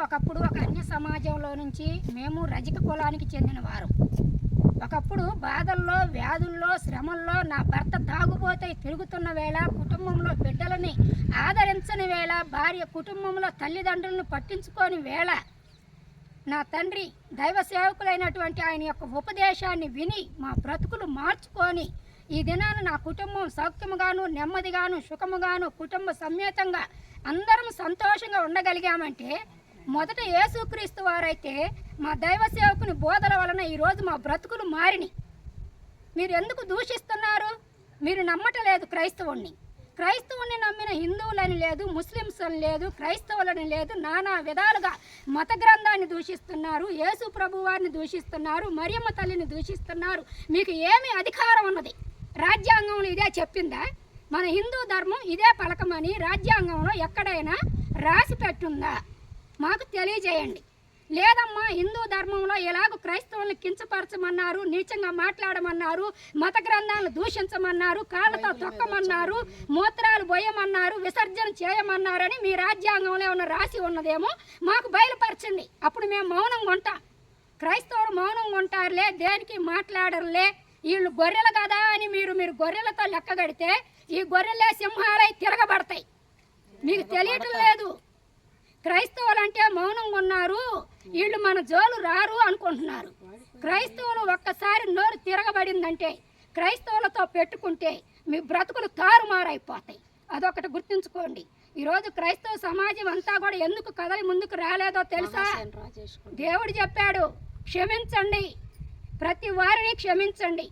ఒకప్పుడు ఒక అన్య సమాజంలో నుంచి మేము రజక కులానికి చెందిన వారు. ఒకప్పుడు బాధల్లో, వ్యాధుల్లో, శ్రమల్లో నా భర్త తాగుబోతే తిరుగుతున్న వేళ, కుటుంబంలో బిడ్డలని ఆదరించని వేళ, భార్య కుటుంబంలో తల్లిదండ్రులను పట్టించుకోని వేళ, నా తండ్రి దైవ సేవకులైనటువంటి ఆయన యొక్క ఉపదేశాన్ని విని మా బ్రతుకులు మార్చుకొని ఈ దినాన నా కుటుంబం సౌఖ్యముగాను, నెమ్మదిగాను, సుఖముగాను, కుటుంబ సమేతంగా అందరం సంతోషంగా ఉండగలిగామంటే మొదట యేసుక్రీస్తు వారైతే మా దైవ సేవకుని బోధల వలన ఈరోజు మా బ్రతుకులు మారిని. మీరు ఎందుకు దూషిస్తున్నారు? మీరు నమ్మటలేదు క్రైస్తవుణ్ణి. క్రైస్తవుని నమ్మిన హిందువులని లేదు, ముస్లిమ్స్ అని లేదు, క్రైస్తవులని లేదు, నానా విధాలుగా మత గ్రంథాన్ని దూషిస్తున్నారు, యేసు ప్రభు వారిని దూషిస్తున్నారు, మరియమ్మ తల్లిని దూషిస్తున్నారు. మీకు ఏమి అధికారం ఉన్నది? రాజ్యాంగంలో ఇదే చెప్పిందా? మన హిందూ ధర్మం ఇదే పలకమని రాజ్యాంగంలో ఎక్కడైనా రాసి పెట్టుందా? మాకు తెలియజేయండి. లేదమ్మా, హిందూ ధర్మంలో ఎలాగో క్రైస్తవుల్ని కించపరచమన్నారు, నీచంగా మాట్లాడమన్నారు, మత గ్రంథాలను దూషించమన్నారు, కాళ్ళతో తొక్కమన్నారు, మూత్రాలు పోయమన్నారు, విసర్జన చేయమన్నారని మీ రాజ్యాంగంలో ఏమైనా రాసి ఉన్నదేమో మాకు బయలుపరచండి. అప్పుడు మేము మౌనంగా ఉంటాం. క్రైస్తవులు మౌనంగా ఉంటారులే, దేనికి మాట్లాడరులే, వీళ్ళు గొర్రెలు కదా అని మీరు గొర్రెలతో లెక్క కడితే ఈ గొర్రెలే సింహాలై తిరగబడతాయి. మీకు తెలియటం లేదు. క్రైస్తవులు అంటే మౌనంగా ఉన్నారు, వీళ్ళు మన జోలు రారు అనుకుంటున్నారు. క్రైస్తవులు ఒక్కసారి నోరు తిరగబడిందంటే, క్రైస్తవులతో పెట్టుకుంటే మీ బ్రతుకులు తారుమారైపోతాయి. అదొకటి గుర్తుంచుకోండి. ఈరోజు క్రైస్తవ సమాజం అంతా కూడా ఎందుకు కదలి ముందుకు రాలేదో తెలుసా? దేవుడు చెప్పాడు, క్షమించండి, ప్రతి వారిని క్షమించండి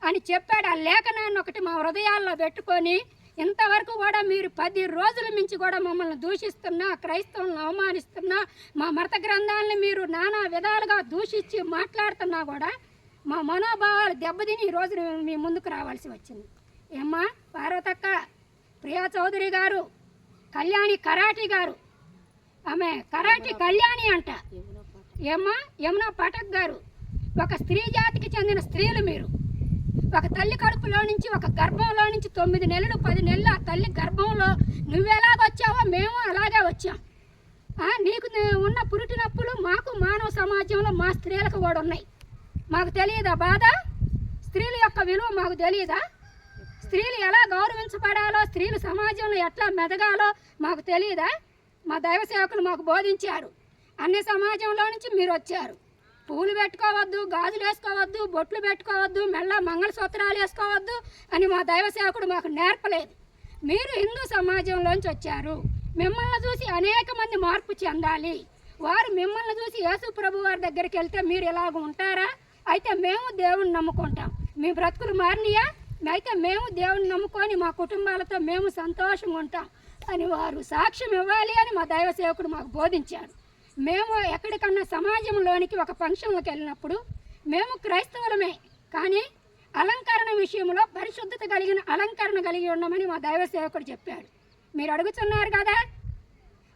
అని చెప్పాడు. ఆ లేఖనాన్ని ఒకటి మా హృదయాల్లో పెట్టుకొని ఇంతవరకు కూడా మీరు 10 రోజుల నుంచి కూడా మమ్మల్ని దూషిస్తున్నా, క్రైస్తవులను అవమానిస్తున్నా, మా మత గ్రంథాలని మీరు నానా విధాలుగా దూషించి మాట్లాడుతున్నా కూడా మా మనోభావాలు దెబ్బతిని ఈరోజు మీ ముందుకు రావాల్సి వచ్చింది. ఏమ్మా పార్వతక్క, ప్రియా చౌదరి గారు, కళ్యాణి కరాటి గారు, ఆమె కరాటి కళ్యాణి అంట, ఏమ్మా యమునా పాఠక్ గారు, ఒక స్త్రీ జాతికి చెందిన స్త్రీలు మీరు. ఒక తల్లి కడుపులో నుంచి, ఒక గర్భంలో నుంచి 9 నెలలు 10 నెలలు ఆ తల్లి గర్భంలో నువ్వెలాగొచ్చావో మేము అలాగే వచ్చాం. నీకు ఉన్న పురిటి నొప్పులు మాకు మానవ సమాజంలో మా స్త్రీలకు కూడా ఉన్నాయి. మాకు తెలియదా బాధ? స్త్రీల యొక్క విలువ మాకు తెలియదా? స్త్రీలు ఎలా గౌరవించబడాలో, స్త్రీలు సమాజంలో ఎట్లా మెదగాలో మాకు తెలియదా? మా దైవ సేవకులు మాకు బోధించారు. అన్ని సమాజంలో నుంచి మీరు వచ్చారు. పూలు పెట్టుకోవద్దు, గాజులు వేసుకోవద్దు, బొట్లు పెట్టుకోవద్దు, మెల్ల మంగళసూత్రాలు వేసుకోవద్దు అని మా దైవ సేవకుడు మాకు నేర్పలేదు. మీరు హిందూ సమాజంలోంచి వచ్చారు. మిమ్మల్ని చూసి అనేక మంది మార్పు చెందాలి. వారు మిమ్మల్ని చూసి యేసు ప్రభు వారి దగ్గరికి వెళ్తే మీరు ఎలాగ ఉంటారా? అయితే మేము దేవుణ్ణి నమ్ముకుంటాం. మీ బ్రతుకులు మారినయా? అయితే మేము దేవుణ్ణి నమ్ముకొని మా కుటుంబాలతో మేము సంతోషంగా ఉంటాం అని వారు సాక్ష్యం ఇవ్వాలి అని మా దైవ సేవకుడు మాకు బోధించాడు. మేము ఎక్కడికన్నా సమాజంలోనికి ఒక ఫంక్షన్లకు వెళ్ళినప్పుడు మేము క్రైస్తవులమే, కానీ అలంకరణ విషయంలో పరిశుద్ధత కలిగిన అలంకరణ కలిగి ఉండమని మా దైవ సేవకుడు చెప్పాడు. మీరు అడుగుతున్నారు కదా,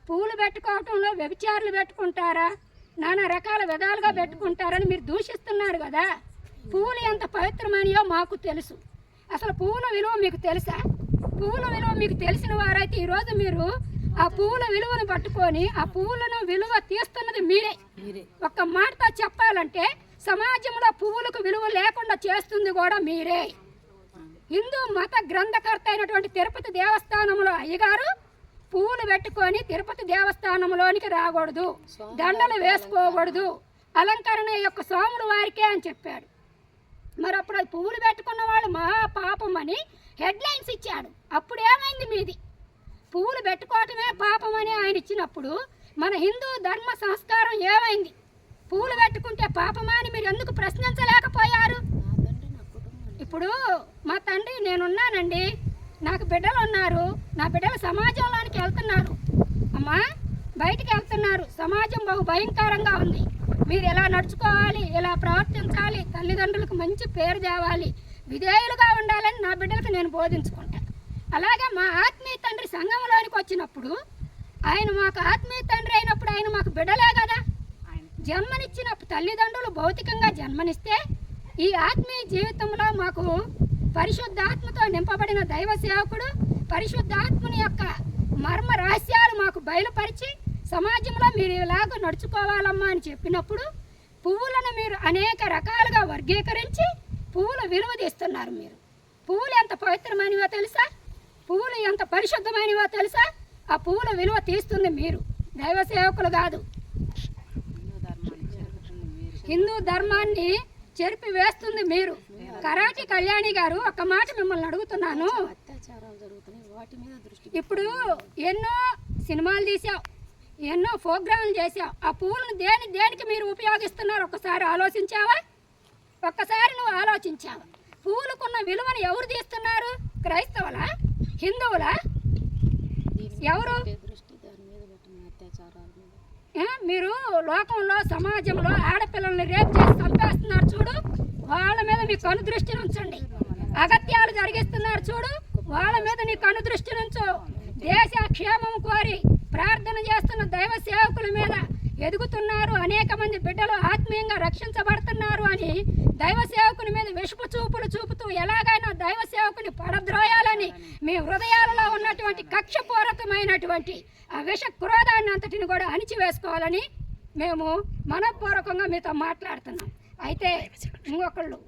పూలు పెట్టుకోవటంలో వ్యభిచారులు పెట్టుకుంటారా, నానా రకాల విధాలుగా పెట్టుకుంటారని మీరు దూషిస్తున్నారు కదా. పువ్వులు ఎంత పవిత్రమైనయో మాకు తెలుసు. అసలు పువ్వుల విలువ మీకు తెలుసా? పువ్వుల విలువ మీకు తెలిసిన వారైతే ఈరోజు మీరు ఆ పువ్వుల విలువను పట్టుకొని ఆ పువ్వులను విలువ తీస్తున్నది మీరే. ఒక్క మాటతో చెప్పాలంటే సమాజంలో పువ్వులకు విలువ లేకుండా చేస్తుంది కూడా మీరే. హిందూ మత గ్రంథకర్త అయినటువంటి తిరుపతి దేవస్థానంలో అయ్యగారు పువ్వులు పెట్టుకొని తిరుపతి దేవస్థానంలోనికి రాకూడదు, దండలు వేసుకోకూడదు, అలంకరణ యొక్క స్వాముల వారికే అని చెప్పాడు. మరి అప్పుడు అది పువ్వులు పెట్టుకున్న వాళ్ళు మహా పాపం అని హెడ్లైన్స్ ఇచ్చాడు. అప్పుడు ఏమైంది మీది? పువ్వులు పెట్టుకోవటమే పాపం అని ఆయన ఇచ్చినప్పుడు మన హిందూ ధర్మ సంస్కారం ఏమైంది? పువ్వులు పెట్టుకుంటే పాపమా అని మీరు ఎందుకు ప్రశ్నించలేకపోయారు? ఇప్పుడు మా తండ్రి నేనున్నానండి, నాకు బిడ్డలు ఉన్నారు, నా బిడ్డలు సమాజంలోనికి వెళ్తున్నారు. అమ్మా బయటికి వెళ్తున్నారు, సమాజం బహు భయంకరంగా ఉంది, మీరు ఎలా నడుచుకోవాలి, ఎలా ప్రవర్తించాలి, తల్లిదండ్రులకు మంచి పేరు తేవాలి, విధేయులుగా ఉండాలని నా బిడ్డలకు నేను బోధించుకుంటాను. అలాగే మా ఆత్మీయ తండ్రి సంఘంలోనికి వచ్చినప్పుడు ఆయన మాకు ఆత్మీయ తండ్రి అయినప్పుడు ఆయన మాకు బిడ్డలే కదా. జన్మనిచ్చినప్పుడు తల్లిదండ్రులు భౌతికంగా జన్మనిస్తే ఈ ఆత్మీయ జీవితంలో మాకు పరిశుద్ధాత్మతో నింపబడిన దైవ సేవకుడు పరిశుద్ధాత్మని యొక్క మర్మ రహస్యాలు మాకు బయలుపరిచి సమాజంలో మీరు ఇలాగ నడుచుకోవాలమ్మా అని చెప్పినప్పుడు పువ్వులను మీరు అనేక రకాలుగా వర్గీకరించి పువ్వుల విలువ తీస్తున్నారు. మీరు పువ్వులు ఎంత పవిత్రమైనవో తెలుసా? పువ్వులు ఎంత పరిశుద్ధమైనవో తెలుసా? ఆ పువ్వుల విలువ తీస్తుంది మీరు, దైవ సేవకులు కాదు. హిందూ ధర్మాన్ని చెరిపి వేస్తుంది మీరు. కరాటి కళ్యాణి గారు, ఒక్క మాట మిమ్మల్ని అడుగుతున్నాను. ఇప్పుడు ఎన్నో సినిమాలు తీసావు, ఎన్నో ప్రోగ్రాంలు చేసావు. ఆ పువ్వులను దేనికి మీరు ఉపయోగిస్తున్నారు ఒక్కసారి ఆలోచించావా? ఒక్కసారి నువ్వు ఆలోచించావా? పువ్వులకున్న విలువను ఎవరు తీస్తున్నారు? క్రైస్తవులా? హిందువులా? ఎవరు? మీరు లోకంలో సమాజంలో ఆడపిల్లల్ని రేపు చేసి చంపేస్తున్నారు చూడు, వాళ్ళ మీద మీ కనుదృష్టిని ఉంచండి. అగత్యాలు జరిగిస్తున్నారు చూడు, వాళ్ళ మీద నీ కనుదృష్టిని ఉంచు. దేశ క్షేమం కోరి ప్రార్థన చేస్తున్న దైవ సేవకుల మీద ఎదుగుతున్నారు, అనేక మంది బిడ్డలు ఆత్మీయంగా రక్షించబడుతున్నారు అని దైవ సేవకుని మీద విషపు చూపులు చూపుతూ ఎలాగైనా దైవ సేవకుని పడద్రోయాలని మీ హృదయాలలో ఉన్నటువంటి కక్షపూర్వకమైనటువంటి ఆ విష క్రోధాన్ని అంతటిని కూడా అణిచివేసుకోవాలని మేము మనపూర్వకంగా మీతో మాట్లాడుతున్నాం. అయితే ఇంకొకళ్ళు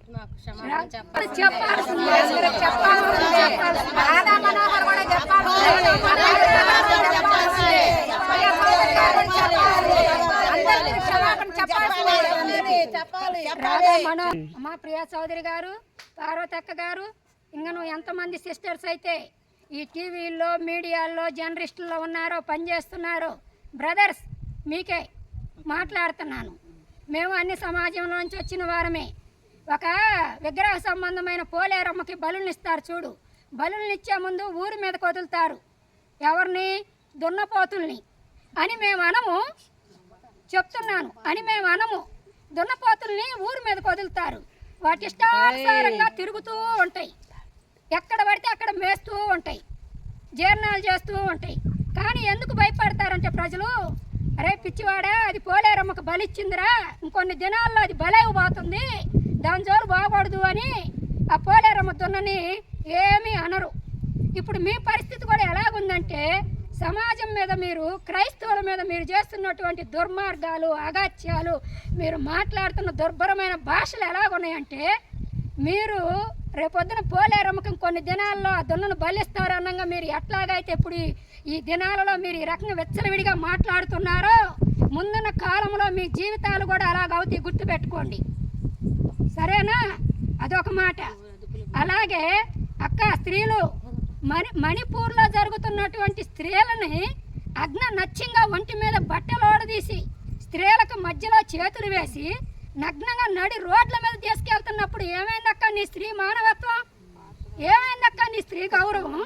మా ప్రియా చౌదరి గారు, పార్వతక్క గారు, ఇంకను ఎంతమంది సిస్టర్స్ అయితే ఈ టీవీల్లో మీడియాల్లో జర్నలిస్టుల్లో ఉన్నారో పనిచేస్తున్నారో, బ్రదర్స్ మీకే మాట్లాడుతున్నాను. మేము అన్ని సమాజంలోంచి వచ్చిన వారమే. ఒక విగ్రహ సంబంధమైన పోలేరమ్మకి బలుల్ని ఇస్తారు చూడు, బలుల్ని ఇచ్చే ముందు ఊరి మీదకి వదులుతారు. ఎవరిని? దున్నపోతుల్ని అని మేము అనము, చెప్తున్నాను అని మేము అనము. దున్నపోతుల్ని ఊరి మీదకి వదులుతారు, వాటి ఇష్టానుసారంగా తిరుగుతూ ఉంటాయి, ఎక్కడ పడితే అక్కడ మేస్తూ ఉంటాయి, జీర్ణాలు చేస్తూ ఉంటాయి. కానీ ఎందుకు భయపడతారంటే ప్రజలు, అరే పిచ్చివాడా, అది పోలేరమ్మకు బలిచ్చిందిరా, ఇంకొన్ని దినాల్లో అది బలైపోతుంది, దాని జోలు బాగూడదు అని ఆ పోలేరమ్మ దున్నని ఏమీ అనరు. ఇప్పుడు మీ పరిస్థితి కూడా ఎలాగుందంటే, సమాజం మీద మీరు, క్రైస్తవుల మీద మీరు చేస్తున్నటువంటి దుర్మార్గాలు, అగాత్యాలు, మీరు మాట్లాడుతున్న దుర్భరమైన భాషలు ఎలాగున్నాయంటే, మీరు రేపొద్దున పోలేరమ్మకం కొన్ని దినాల్లో ఆ దున్నను బలిస్తారు అన్నగా మీరు ఎట్లాగైతే ఇప్పుడు ఈ దినాలలో మీరు ఈ రకంగా వెచ్చలవిడిగా మాట్లాడుతున్నారో, ముందున్న కాలంలో మీ జీవితాలు కూడా అలాగవుతాయి, గుర్తుపెట్టుకోండి, సరేనా? అదొక మాట. అలాగే అక్క, స్త్రీలు మణిపూర్లో జరుగుతున్నటువంటి స్త్రీలని నగ్నంగా ఒంటి మీద బట్టలు ఓడదీసి స్త్రీలకు మధ్యలో చేతులు వేసి నగ్నంగా నడి రోడ్ల మీద తీసుకెళ్తున్నప్పుడు ఏమైందక్క నీ స్త్రీ మానవత్వం? ఏమైందక్క నీ స్త్రీ గౌరవం?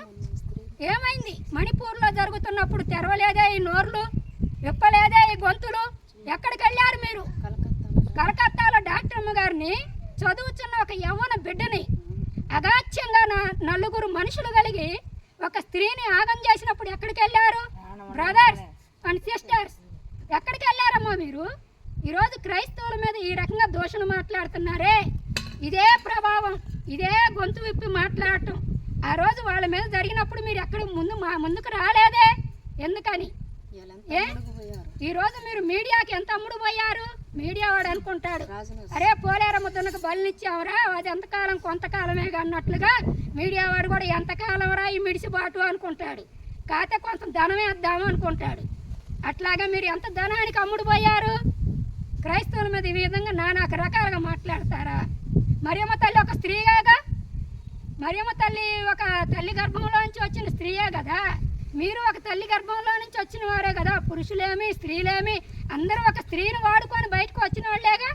ఏమైంది? మణిపూర్లో జరుగుతున్నప్పుడు తెరవలేదే ఈ నోర్లు, విప్పలేదే ఈ గొంతులు? ఎక్కడికి వెళ్ళారు మీరు? కలకత్తాలో డాక్టర్ అమ్మ గారిని చదువుతున్న ఒక యవ్వన బిడ్డని అగాత్యంగా నలుగురు మనుషులు కలిగి ఒక స్త్రీని ఆగం చేసినప్పుడు ఎక్కడికి వెళ్ళారు? బ్రదర్స్ అండ్ సిస్టర్స్, ఎక్కడికి వెళ్ళారమ్మా మీరు? ఈరోజు క్రైస్తవుల మీద ఈ రకంగా దూషణ మాట్లాడుతున్నారే, ఇదే ప్రభావం, ఇదే గొంతు విప్పి మాట్లాడటం ఆ రోజు వాళ్ళ మీద జరిగినప్పుడు మీరు ఎక్కడ ముందుకు రాలేదే, ఎందుకని? ఈరోజు మీరు మీడియాకి ఎంత అమ్ముడు పోయారు? మీడియా వాడు అనుకుంటాడు, అరే పోలేరమ్మ దున్నకు బలినిచ్చావురా, అది ఎంతకాలం, కొంతకాలమే అన్నట్లుగా మీడియా వాడు కూడా ఎంతకాలం రా ఈ మిడిసిబాటు అనుకుంటాడు, కాకపోతే కొంత ధనం వేద్దాము అనుకుంటాడు. అట్లాగా మీరు ఎంత ధనానికి అమ్ముడు పోయారు? క్రైస్తవుల మీద ఈ విధంగా నానా రకాలుగా మాట్లాడతారా? మరియమ్మ తల్లి ఒక స్త్రీగా, మరియమ్మ తల్లి ఒక తల్లి గర్భంలో నుంచి వచ్చిన స్త్రీయే కదా, మీరు ఒక తల్లి గర్భంలో నుంచి వచ్చిన వారే కదా, పురుషులేమి స్త్రీలేమి అందరూ ఒక స్త్రీని వాడుకొని బయటకు వచ్చిన వాళ్ళేగా.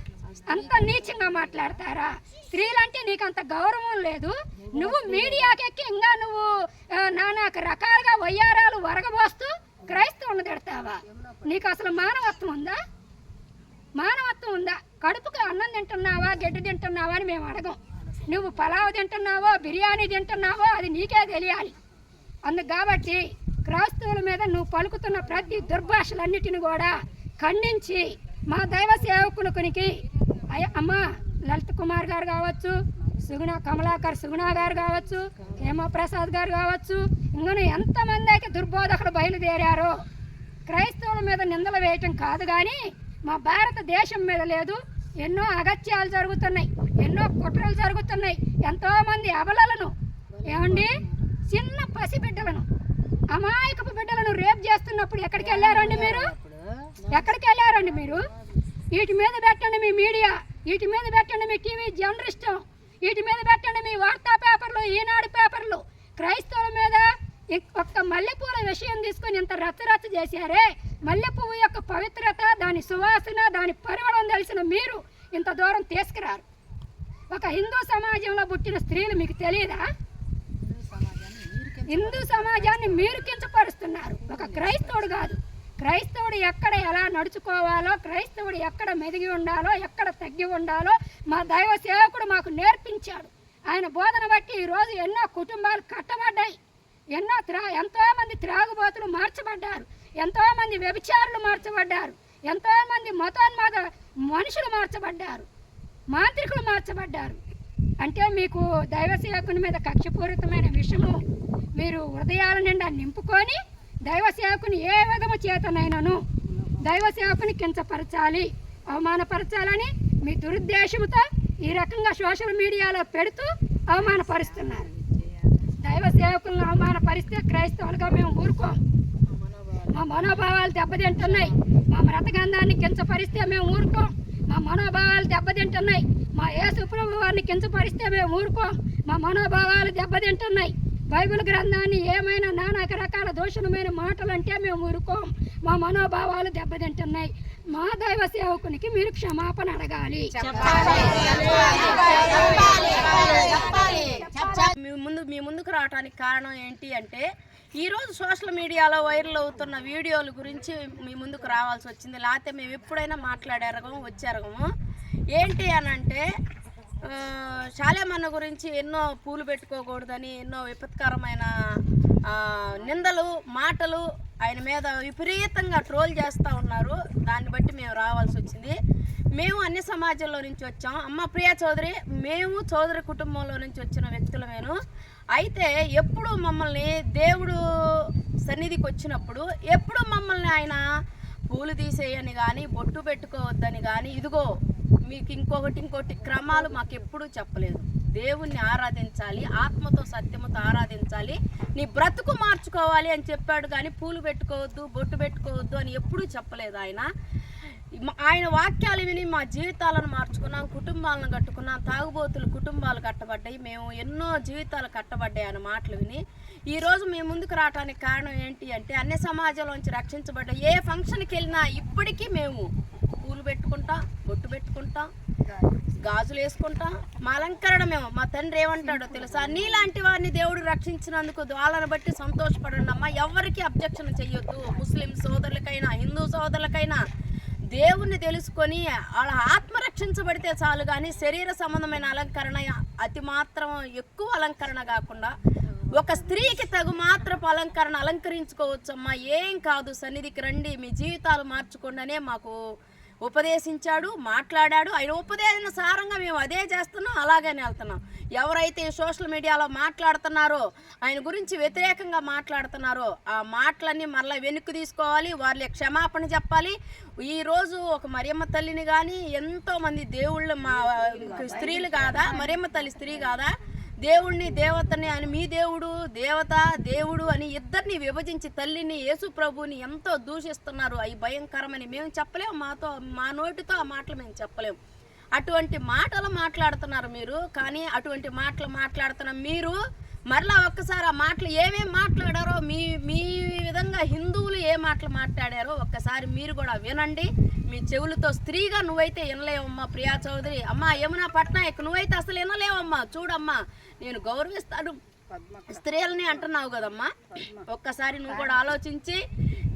అంత నీచంగా మాట్లాడతారా? స్త్రీలంటే నీకు అంత గౌరవం లేదు, నువ్వు మీడియాకెక్కి ఇంకా నువ్వు నానా రకాలుగా వయ్యారాలు వరగబోస్తూ క్రైస్తవుని తిడతావా? నీకు అసలు మానవత్వం ఉందా? మానవత్వం ఉందా? కడుపుకి అన్నం తింటున్నావా, గడ్డి తింటున్నావా అని మేము అడగం. నువ్వు పలావ్ తింటున్నావో, బిర్యానీ తింటున్నావో అది నీకే తెలియాలి. అందుకు కాబట్టి క్రైస్తవుల మీద నువ్వు పలుకుతున్న ప్రతి దుర్భాషలన్నిటిని కూడా ఖండించి మా దైవ సేవకునికి అమ్మ లలిత్ కుమార్ గారు కావచ్చు, కమలాకర్ సుగుణ గారు కావచ్చు, హేమప్రసాద్ గారు కావచ్చు, ఇంకా ఎంతమంది అయితే దుర్బోధకులు బయలుదేరారో క్రైస్తవుల మీద నిందలు వేయటం కాదు, కానీ మా భారతదేశం మీద లేదు. ఎన్నో అగత్యాలు జరుగుతున్నాయి, ఎన్నో కుట్రలు జరుగుతున్నాయి. ఎంతోమంది అబలలను ఏమండి చిన్న పసిబిడ్డలను అమాయకపు బిడ్డలను రేప్ చేస్తున్నప్పుడు ఎక్కడికి వెళ్ళారండి మీరు? ఎక్కడికి వెళ్ళారండి మీరు? వీటి మీద పెట్టండి మీ మీడియా, వీటి మీద పెట్టండి మీ టీవీ జర్నలిస్టు, వీటి మీద పెట్టండి మీ వార్తా పేపర్లు, ఈనాడు పేపర్లు. క్రైస్తవుల మీద ఒక్క మల్లెపూల విషయం తీసుకొని ఇంత రచ్చరచ్చ చేశారే. మల్లెపువ్వు యొక్క పవిత్రత, దాని సువాసన, దాని పరిమళం తెలిసిన మీరు ఇంత దూరం తీసుకురారు. ఒక హిందూ సమాజంలో పుట్టిన స్త్రీలు మీకు తెలియదా? హిందూ సమాజాన్ని మీరు కించపరుస్తున్నారు. ఒక క్రైస్తవుడు కాదు. క్రైస్తవుడు ఎక్కడ ఎలా నడుచుకోవాలో, క్రైస్తవుడు ఎక్కడ మెదిగి ఉండాలో, ఎక్కడ తగ్గి ఉండాలో మా దైవ సేవకుడు మాకు నేర్పించాడు. ఆయన బోధన బట్టి ఈరోజు ఎన్నో కుటుంబాలు కట్టబడ్డాయి. ఎంతోమంది త్రాగుబోతులు మార్చబడ్డారు, ఎంతోమంది వ్యభిచారులు మార్చబడ్డారు, ఎంతోమంది మతోన్మాద మనుషులు మార్చబడ్డారు, మాంత్రికులు మార్చబడ్డారు. అంటే మీకు దైవ సేవకుని మీద కక్షపూరితమైన విషయము మీరు హృదయాల నిండా నింపుకొని దైవ సేవకుని ఏ విధము చేతనైనాను దైవ సేవకుని కించపరచాలి, అవమానపరచాలని మీ దురుద్దేశంతో ఈ రకంగా సోషల్ మీడియాలో పెడుతూ అవమానపరుస్తున్నారు. దైవ సేవకులను అవమానపరిస్తే క్రైస్తవులుగా మేము ఊరుకోం. మా మనోభావాలు దెబ్బతింటున్నాయి. మా మతగంధాన్ని కించపరిస్తే మేము ఊరుకోం. మా మనోభావాలు దెబ్బతింటున్నాయి. మా యేసు ప్రభు వారిని కించపరిస్తే మేము ఊరుకోం. మా మనోభావాలు దెబ్బతింటున్నాయి. బైబిల్ గ్రంథాన్ని ఏమైనా నానా రకాల దోషణమైన మాటలు అంటే మేము ఊరుకోం. మా మనోభావాలు దెబ్బతింటున్నాయి. మా దైవ సేవకునికి మీరు క్షమాపణ అడగాలి. మీ ముందుకు రావడానికి కారణం ఏంటి అంటే, ఈరోజు సోషల్ మీడియాలో వైరల్ అవుతున్న వీడియోల గురించి మీ ముందుకు రావాల్సి వచ్చింది. లేకపోతే మేము ఎప్పుడైనా మాట్లాడారగము వచ్చారగము. ఏంటి అని అంటే, శాలేమన్న గురించి ఎన్నో పూలు పెట్టుకోకూడదని ఎన్నో విపత్కరమైన నిందలు మాటలు ఆయన మీద విపరీతంగా ట్రోల్ చేస్తూ ఉన్నారు. దాన్ని బట్టి మేము రావాల్సి వచ్చింది. మేము అన్ని సమాజంలో నుంచి వచ్చాం. అమ్మ ప్రియా చౌదరి, మేము చౌదరి కుటుంబంలో నుంచి వచ్చిన వ్యక్తులమేను. అయితే ఎప్పుడు మమ్మల్ని దేవుడు సన్నిధికి వచ్చినప్పుడు ఎప్పుడు మమ్మల్ని ఆయన పూలు తీసేయని కానీ బొట్టు పెట్టుకోవద్దని కానీ ఇదిగో మీకు ఇంకోటి క్రమాలు మాకు ఎప్పుడూ చెప్పలేదు. దేవుణ్ణి ఆరాధించాలి, ఆత్మతో సత్యముతో ఆరాధించాలి, నీ బ్రతుకు మార్చుకోవాలి అని చెప్పాడు. కానీ పూలు పెట్టుకోవద్దు బొట్టు పెట్టుకోవద్దు అని ఎప్పుడూ చెప్పలేదు ఆయన. ఆయన వాక్యాలు విని మా జీవితాలను మార్చుకున్నాం, కుటుంబాలను కట్టుకున్నాం. తాగుబోతులు కుటుంబాలు కట్టబడ్డాయి, మేము ఎన్నో జీవితాలు కట్టబడ్డాయి అన్న మాటలు విని ఈరోజు మేము ముందుకు రావడానికి కారణం ఏంటి అంటే, అన్ని సమాజంలోంచి రక్షించబడ్డ ఏ ఫంక్షన్కి వెళ్ళినా ఇప్పటికీ మేము పూలు పెట్టుకుంటాం, బొట్టు పెట్టుకుంటాం, గాజులు వేసుకుంటాం. మా అలంకరణ మేము, మా తండ్రి ఏమంటాడో తెలుసా, నీలాంటి వారిని దేవుడు రక్షించినందుకు వాళ్ళని బట్టి సంతోషపడండి అమ్మా. ఎవరికి అబ్జెక్షన్ చెయ్యొద్దు. ముస్లిం సోదరులకైనా హిందూ సోదరులకైనా దేవుణ్ణి తెలుసుకొని వాళ్ళ ఆత్మ రక్షించబడితే చాలు. కానీ శరీర సంబంధమైన అలంకరణ అతి మాత్రం ఎక్కువ అలంకరణ కాకుండా ఒక స్త్రీకి తగు మాత్రపు అలంకరణ అలంకరించుకోవచ్చమ్మా, ఏం కాదు, సన్నిధికి రండి, మీ జీవితాలు మార్చుకోండి అనే మాకు ఉపదేశించాడు, మాట్లాడాడు. ఆయన ఉపదేశన సారంగా మేము అదే చేస్తున్నాం, అలాగనే వెళ్తున్నాం. ఎవరైతే సోషల్ మీడియాలో మాట్లాడుతున్నారో, ఆయన గురించి వ్యతిరేకంగా మాట్లాడుతున్నారో ఆ మాటలన్నీ మరలా వెనక్కి తీసుకోవాలి, వాళ్ళ క్షమాపణ చెప్పాలి. ఈరోజు ఒక మరియమ్మ తల్లిని కానీ ఎంతోమంది దేవుళ్ళు మా స్త్రీలు కాదా, మరియమ్మ తల్లి స్త్రీ కాదా, దేవుణ్ణి దేవతని అని మీ దేవుడు దేవత దేవుడు అని ఇద్దరిని విభజించి తల్లిని యేసు ప్రభుని ఎంతో దూషిస్తున్నారు. అవి భయంకరమని మేము చెప్పలేము, మా నోటితో ఆ మాటలు మేము చెప్పలేము. అటువంటి మాటలు మాట్లాడుతున్నారు మీరు. కానీ అటువంటి మాటలు మాట్లాడుతున్న మీరు మరలా ఒక్కసారి ఆ మాటలు ఏమేమి మాట్లాడారో, మీ విధంగా హిందువులు ఏ మాటలు మాట్లాడారో ఒక్కసారి మీరు కూడా వినండి. మీ చెవులతో. స్త్రీగా నువ్వైతే వినలేవమ్మా ప్రియా చౌదరి. అమ్మా యమునా పట్నాయక్, నువ్వైతే అసలు వినలేవమ్మా. చూడమ్మా, నేను గౌరవిస్తాను స్త్రీలని అంటున్నావు కదమ్మా. ఒక్కసారి నువ్వు కూడా ఆలోచించి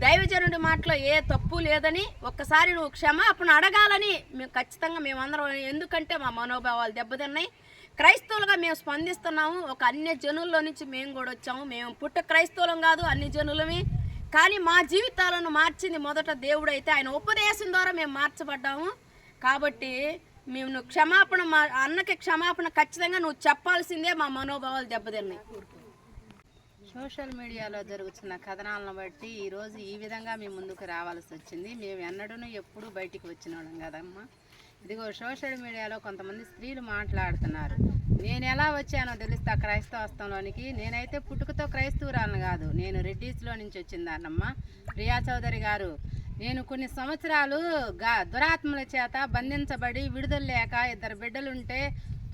దైవజనుడి మాటలో ఏ తప్పు లేదని ఒక్కసారి నువ్వు క్షమాపణ అడగాలని మేము ఖచ్చితంగా మేమందరం, ఎందుకంటే మా మనోభావాలు దెబ్బతిన్నాయి. క్రైస్తవులుగా మేము స్పందిస్తున్నాము. ఒక అన్య జనుల్లో నుంచి మేము కూడా వచ్చాము. మేము పుట్ట క్రైస్తవులం కాదు, అన్ని జనులమే. కానీ మా జీవితాలను మార్చింది మొదట దేవుడు. అయితే ఆయన ఉపదేశం ద్వారా మేము మార్చబడ్డాము. కాబట్టి మేము నువ్వు క్షమాపణ, మా అన్నకి క్షమాపణ ఖచ్చితంగా నువ్వు చెప్పాల్సిందే. మా మనోభావాలు దెబ్బతిన్నాయి. సోషల్ మీడియాలో జరుగుతున్న కథనాలను బట్టి ఈరోజు ఈ విధంగా మీ ముందుకు రావాల్సి వచ్చింది. మేము ఎన్నడూ ఎప్పుడూ బయటికి వచ్చిన వాళ్ళం కదమ్మా. ఇదిగో సోషల్ మీడియాలో కొంతమంది స్త్రీలు మాట్లాడుతున్నారు. నేను ఎలా వచ్చానో తెలుస్తా క్రైస్తవత్వంలోనికి. నేనైతే పుట్టుకతో క్రైస్తవురాలను కాదు, నేను రెడ్డీస్లో నుంచి వచ్చిందాన్నమ్మా. ప్రియా చౌదరి గారు, నేను కొన్ని సంవత్సరాలు దురాత్మల చేత బంధించబడి విడుదల లేక 2 బిడ్డలుంటే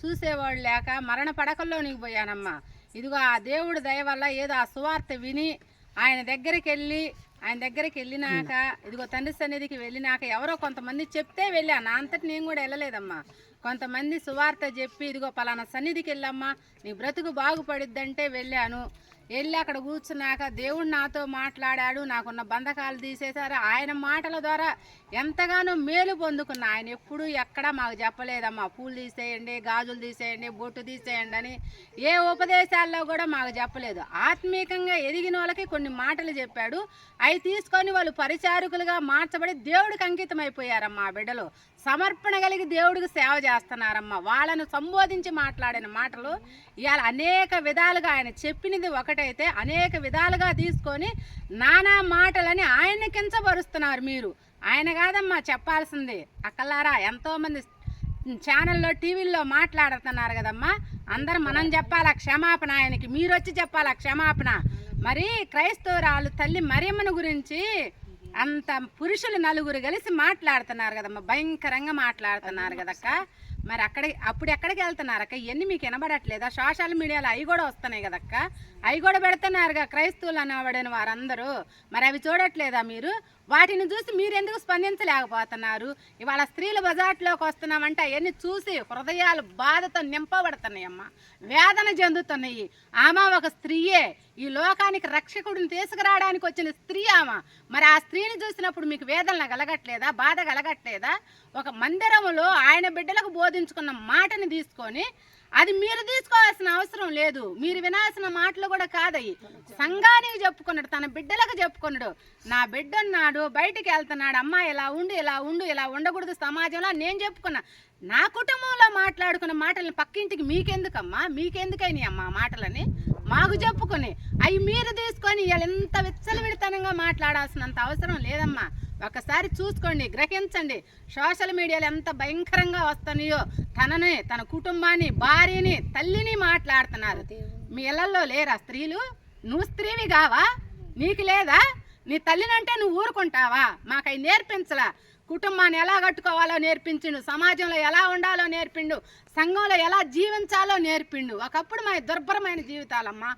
చూసేవాళ్ళు లేక మరణ పడకల్లోనికి పోయానమ్మా. ఇదిగో ఆ దేవుడి దయ వల్ల ఏదో ఆ సువార్త విని ఆయన దగ్గరికి వెళ్ళినాక ఇదిగో తండ్రి సన్నిధికి వెళ్ళినాక ఎవరో కొంతమంది చెప్తే వెళ్ళా. నా అంతటి నేను కూడా వెళ్ళలేదమ్మా. కొంతమంది సువార్త చెప్పి ఇదిగో పలానా సన్నిధికి వెళ్ళమ్మా నీ బ్రతుకు బాగుపడిద్దంటే వెళ్ళాను. వెళ్ళి అక్కడ కూర్చున్నాక దేవుడు నాతో మాట్లాడాడు. నాకున్న బంధకాలు తీసేశారు. ఆయన మాటల ద్వారా ఎంతగానో మేలు పొందుకున్నా. ఆయన ఎప్పుడు ఎక్కడా మాకు చెప్పలేదమ్మా పూలు తీసేయండి, గాజులు తీసేయండి, బొట్టు తీసేయండి అని ఏ ఉపదేశాల్లో కూడా మాకు చెప్పలేదు. ఆత్మీకంగా ఎదిగిన వాళ్ళకి కొన్ని మాటలు చెప్పాడు. అవి తీసుకొని వాళ్ళు పరిచారకులుగా మార్చబడి దేవుడికి అంకితం అయిపోయారమ్మా. ఆ బిడ్డలు సమర్పణ కలిగి దేవుడికి సేవ చేస్తున్నారమ్మా. వాళ్ళను సంబోధించి మాట్లాడిన మాటలు ఇవాళ అనేక విధాలుగా ఆయన చెప్పినది ఒకటైతే అనేక విధాలుగా తీసుకొని నానా మాటలని ఆయన్ని కించపరుస్తున్నారు. మీరు ఆయన కాదమ్మా చెప్పాల్సింది. అక్కలారా ఎంతోమంది ఛానల్లో టీవీల్లో మాట్లాడుతున్నారు కదమ్మా. అందరూ మనం చెప్పాలా క్షమాపణ ఆయనకి, మీరు వచ్చి చెప్పాలా క్షమాపణ. మరి క్రైస్తవురాలు తల్లి మరియమ్మను గురించి అంత పురుషులు 4 కలిసి మాట్లాడుతున్నారు కదమ్మా, భయంకరంగా మాట్లాడుతున్నారు కదక్క. మరి అప్పుడు ఎక్కడికి వెళ్తున్నారక్క? ఇవన్నీ మీకు వినబడట్లేదా? సోషల్ మీడియాలో అవి కూడా వస్తున్నాయి కదక్క, అవి కూడా పెడుతున్నారుగా క్రైస్తవులు అనబడిన వారందరూ. మరి అవి చూడట్లేదా మీరు? వాటిని చూసి మీరు ఎందుకు స్పందించలేకపోతున్నారు? ఇవాళ స్త్రీలు బజార్లోకి వస్తున్నామంటే అవన్నీ చూసి హృదయాలు బాధతో నింపబడుతున్నాయమ్మా, వేదన చెందుతున్నాయి. ఆమె ఒక స్త్రీయే, ఈ లోకానికి రక్షకుడిని తీసుకురావడానికి వచ్చిన స్త్రీ ఆమె. మరి ఆ స్త్రీని చూసినప్పుడు మీకు వేదన కలగట్లేదా? బాధ కలగట్లేదా? ఒక మందిరంలో ఆయన బిడ్డలకు బోధించుకున్న మాటని తీసుకొని అది మీరు తీసుకోవాల్సిన అవసరం లేదు. మీరు వినాల్సిన మాటలు కూడా కాదయ్యి. సంఘానికి చెప్పుకున్నాడు, తన బిడ్డలకు చెప్పుకున్నాడు. నా బిడ్డ ఉన్నాడు, బయటికి వెళ్తున్నాడు, అమ్మ ఇలా ఉండు ఇలా ఉండు ఇలా ఉండకూడదు సమాజంలో నేను చెప్పుకున్నా. నా కుటుంబంలో మాట్లాడుకున్న మాటలని పక్కింటికి మీకెందుకమ్మా? మీకెందుకైనా అమ్మా మాటలని మాకు చెప్పుకొని అవి మీరు తీసుకొని ఇలా ఎంత విచ్చలవిడితనంగా మాట్లాడాల్సినంత అవసరం లేదమ్మా. ఒకసారి చూసుకోండి, గ్రహించండి. సోషల్ మీడియాలో ఎంత భయంకరంగా వస్తున్నాయో తనని, తన కుటుంబాన్ని, భార్యని, తల్లిని మాట్లాడుతున్నారు. మీ ఇళ్లలో లేరా స్త్రీలు? నువ్వు స్త్రీవి కావా? నీకు లేదా? నీ తల్లినంటే నువ్వు ఊరుకుంటావా? మాకు అవి నేర్పించలా. కుటుంబాన్ని ఎలా కట్టుకోవాలో నేర్పించిండు, సమాజంలో ఎలా ఉండాలో నేర్పిండు, సంఘంలో ఎలా జీవించాలో నేర్పిండు. ఒకప్పుడు మా దుర్భరమైన జీవితాలమ్మా.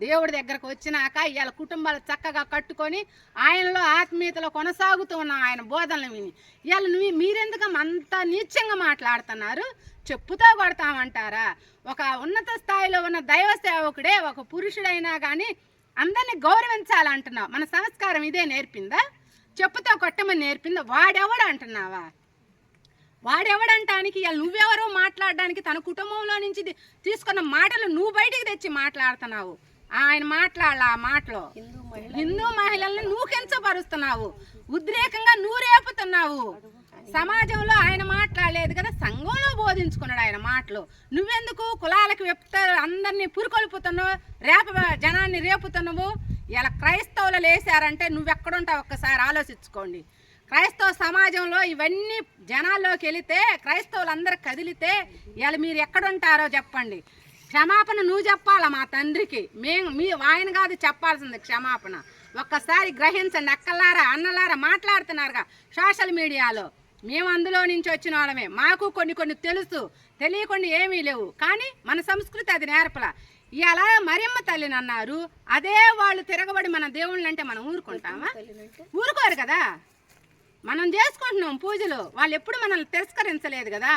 దేవుడి దగ్గరకు వచ్చినాక ఇవాళ కుటుంబాలు చక్కగా కట్టుకొని ఆయనలో ఆత్మీయతలో కొనసాగుతూ ఉన్నాం ఆయన బోధనలు విని. ఇవాళ మీరెందుకు అంత నీచంగా మాట్లాడుతున్నారు? చెప్పుతో కొడతామంటారా? ఒక ఉన్నత స్థాయిలో ఉన్న దైవ సేవకుడే ఒక పురుషుడైనా కానీ అందరినీ గౌరవించాలంటున్నావు. మన సంస్కారం ఇదే నేర్పిందా? చెప్పుతో కొట్టమని నేర్పిందా? వాడెవడు అంటున్నావా? వాడెవడంటానికి ఇవాళ నువ్వెవరో మాట్లాడడానికి తన కుటుంబంలో నుంచి తీసుకున్న మాటలు నువ్వు బయటికి తెచ్చి మాట్లాడుతున్నావు. ఆయన మాట్లాడాల ఆ మాటలో హిందూ మహిళల్ని నువ్వు కించపరుస్తున్నావు, ఉద్రేకంగా నువ్వు రేపుతున్నావు. సమాజంలో ఆయన మాట్లాడలేదు కదా, సంఘంలో బోధించుకున్నాడు ఆయన మాటలు. నువ్వెందుకు కులాలకు అందరినీ పురుకొల్పుతున్నావు, జనాన్ని రేపుతున్నావు? ఇలా క్రైస్తవులు లేసారంటే నువ్వెక్కడుంటావు ఒక్కసారి ఆలోచించుకోండి. క్రైస్తవ సమాజంలో ఇవన్నీ జనాల్లోకి వెళితే క్రైస్తవులు అందరు కదిలితే ఇలా మీరు ఎక్కడుంటారో చెప్పండి. క్షమాపణ నువ్వు చెప్పాలా మా తండ్రికి, ఆయన కాదు చెప్పాల్సింది క్షమాపణ. ఒక్కసారి గ్రహించండి. అక్కలారా అన్నలారా మాట్లాడుతున్నారుగా సోషల్ మీడియాలో. మేము అందులో నుంచి వచ్చిన వాళ్ళమే, మాకు కొన్ని తెలుసు, తెలియకుండా ఏమీ లేవు. కానీ మన సంస్కృతి అది నేర్పల. ఇలా మరియమ్మ తల్లిని అన్నారు, అదే వాళ్ళు తిరగబడి మన దేవుళ్ళు అంటే మనం ఊరుకుంటామా? ఊరుకోరు కదా. మనం చేసుకుంటున్నాం పూజలు, వాళ్ళు ఎప్పుడు మనల్ని తిరస్కరించలేదు కదా.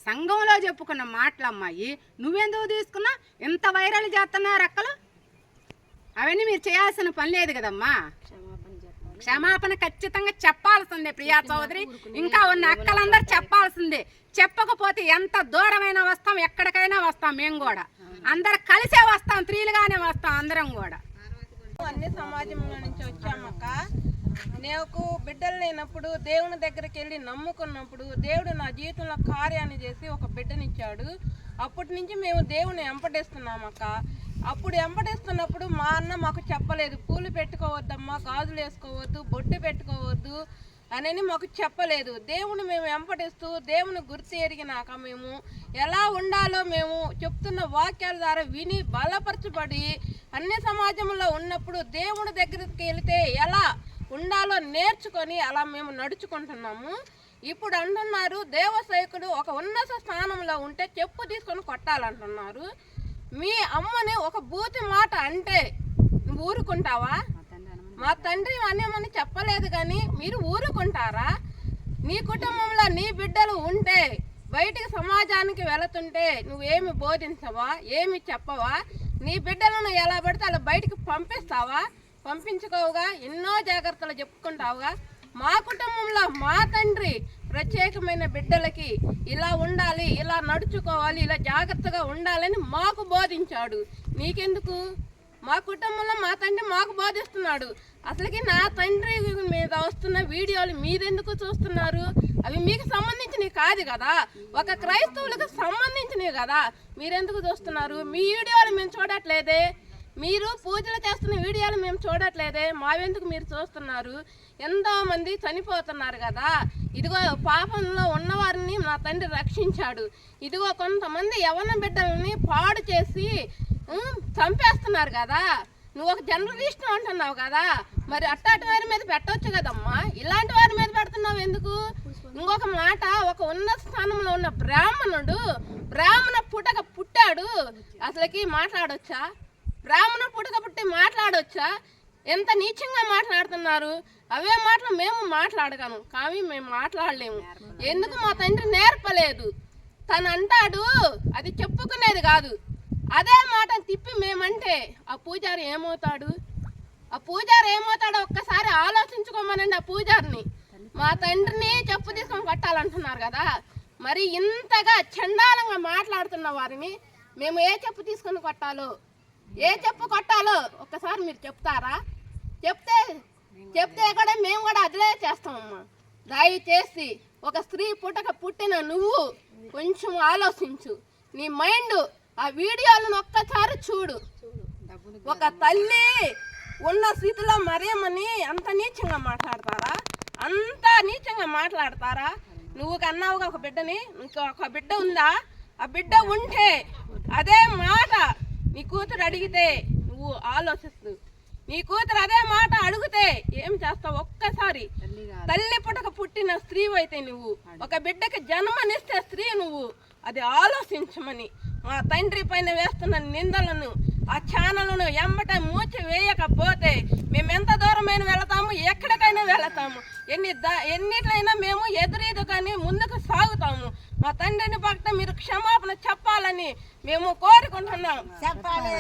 సంఘంలో చెప్పుకున్న మాటలు అమ్మాయి నువ్వెందుకు తీసుకున్నా? ఎంత వైరల్ చేస్తున్నారు అక్కలు. అవన్నీ మీరు చేయాల్సిన పని లేదు కదమ్మా. క్షమాపణ ఖచ్చితంగా చెప్పాల్సిందే ప్రియా చౌదరి, ఇంకా ఉన్న అక్కలందరూ చెప్పాల్సిందే. చెప్పకపోతే ఎంత దూరమైనా వస్తాం, ఎక్కడికైనా వస్తాం. మేము కూడా అందరు కలిసే వస్తాం, స్త్రీలుగానే వస్తాం అందరం కూడా. అన్ని సమాజంలో నుంచి వచ్చామక్క. నాకు బిడ్డలు లేనప్పుడు దేవుని దగ్గరికి వెళ్ళి నమ్ముకున్నప్పుడు దేవుడు నా జీవితంలో కార్యాన్ని చేసి ఒక బిడ్డనిచ్చాడు. అప్పటి నుంచి మేము దేవుని వెంపటిస్తున్నామక్క. అప్పుడు వెంబడిస్తున్నప్పుడు మా అన్న మాకు చెప్పలేదు, పూలు పెట్టుకోవద్దమ్మా, గాజులు వేసుకోవద్దు, బొట్టు పెట్టుకోవద్దు అని మాకు చెప్పలేదు. దేవుని మేము వెంబడిస్తూ దేవుని గుర్తు ఎరిగినాక మేము ఎలా ఉండాలో మేము చెప్తున్న వాక్యాల ద్వారా విని బలపరచబడి అన్ని సమాజంలో ఉన్నప్పుడు దేవుని దగ్గరికి వెళితే ఎలా ఉండాలో నేర్చుకొని అలా మేము నడుచుకుంటున్నాము. ఇప్పుడు అంటున్నారు దేవసేవకుడు ఒక ఉన్నత స్థానంలో ఉంటే చెప్పు తీసుకొని కొట్టాలంటున్నారు. మీ అమ్మని ఒక బూతి మాట అంటే నువ్వు ఊరుకుంటావా? మా తండ్రి అనేమని చెప్పలేదు కానీ మీరు ఊరుకుంటారా? నీ కుటుంబంలో నీ బిడ్డలు ఉంటే బయటికి సమాజానికి వెళుతుంటే నువ్వేమి బోధించవా, ఏమి చెప్పవా? నీ బిడ్డలను ఎలా పడితే అలా బయటికి పంపిస్తావా? పంపించుకోవుగా, ఎన్నో జాగ్రత్తలు చెప్పుకుంటావుగా. మా కుటుంబంలో మా తండ్రి ప్రత్యేకమైన బిడ్డలకి ఇలా ఉండాలి, ఇలా నడుచుకోవాలి, ఇలా జాగ్రత్తగా ఉండాలని మాకు బోధించాడు. నీకెందుకు? మా కుటుంబంలో మా తండ్రి మాకు బోధిస్తున్నాడు. అసలుకి నా తండ్రి మీద వస్తున్న వీడియోలు మీరెందుకు చూస్తున్నారు? అవి మీకు సంబంధించినవి కాదు కదా, ఒక క్రైస్తవులకు సంబంధించినవి కదా. మీరెందుకు చూస్తున్నారు? మీ వీడియోలు మేము చూడట్లేదే, మీరు పూజలు చేస్తున్న వీడియోలు మేము చూడట్లేదే, మావెందుకు మీరు చూస్తున్నారు? ఎంతో మంది చనిపోతున్నారు కదా. ఇదిగో పాపంలో ఉన్నవారిని నా తండ్రి రక్షించాడు. ఇదిగో కొంతమంది యవ్వన బిడ్డలని పాడు చేసి చంపేస్తున్నారు కదా. నువ్వు ఒక జర్నలిస్ట్ అంటున్నావు కదా, మరి అట్టాటి వారి మీద పెట్టవచ్చు కదమ్మా, ఇలాంటి వారి మీద పెడుతున్నావు ఎందుకు? ఇంకొక మాట, ఒక ఉన్నత స్థానంలో ఉన్న బ్రాహ్మణ పుట్టాడు, అసలుకి మాట్లాడొచ్చా? బ్రాహ్మణ పుట్టి మాట్లాడొచ్చా? ఎంత నీచంగా మాట్లాడుతున్నారు. అవే మాటలు మేము మాట్లాడగలను కానీ మేము మాట్లాడలేము. ఎందుకు? మా తండ్రి నేర్పలేదు. తను అంటాడు, అది చెప్పుకునేది కాదు. అదే మాట తిప్పి మేమంటే ఆ పూజారి ఏమవుతాడు? ఒక్కసారి ఆలోచించుకోమనండి ఆ పూజారిని. మా తండ్రిని చెప్పు తీసుకొని కొట్టాలంటున్నారు కదా, మరి ఇంతగా చండాలంగా మాట్లాడుతున్న వారిని మేము ఏ చెప్పు తీసుకొని కొట్టాలో, ఏ చెప్పు కొట్టాలో ఒక్కసారి మీరు చెప్తారా? చెప్తే కూడా మేము కూడా అదిలే చేస్తామమ్మా. దయచేసి ఒక స్త్రీ పుట్టిన నువ్వు కొంచెం ఆలోచించు. నీ మైండ్ ఆ వీడియోలను ఒక్కసారి చూడు. ఒక తల్లి ఉన్న స్థితిలో మరేమని అంత నీచంగా మాట్లాడతారా? నువ్వు కన్నావుగా ఒక బిడ్డని, ఇంకొక బిడ్డ ఉందా? ఆ బిడ్డ ఉంటే అదే మాట నీ కూతురు అడిగితే నువ్వు ఆలోచిస్తు. నీ కూతురు అదే మాట అడిగితే ఏం చేస్తావు? ఒక్కసారి తల్లి పుట్టిన స్త్రీ అయితే నువ్వు, ఒక బిడ్డకి జన్మనిస్తే స్త్రీ నువ్వు, అది ఆలోచించమని. మా తండ్రి పైన వేస్తున్న నిందలను, ఆ ఛానల్ను ఎంబట మూచి వేయకపోతే మేము ఎంత దూరమైన వెళతాము, ఎక్కడికైనా వెళతాము, ఎన్నిట్లయినా మేము ఎదురీదు కానీ ముందుకు సాగుతాము. మా తండ్రిని పట్ల మీరు క్షమాపణ చెప్పాలని మేము కోరుకుంటున్నాం. చెప్పాలి.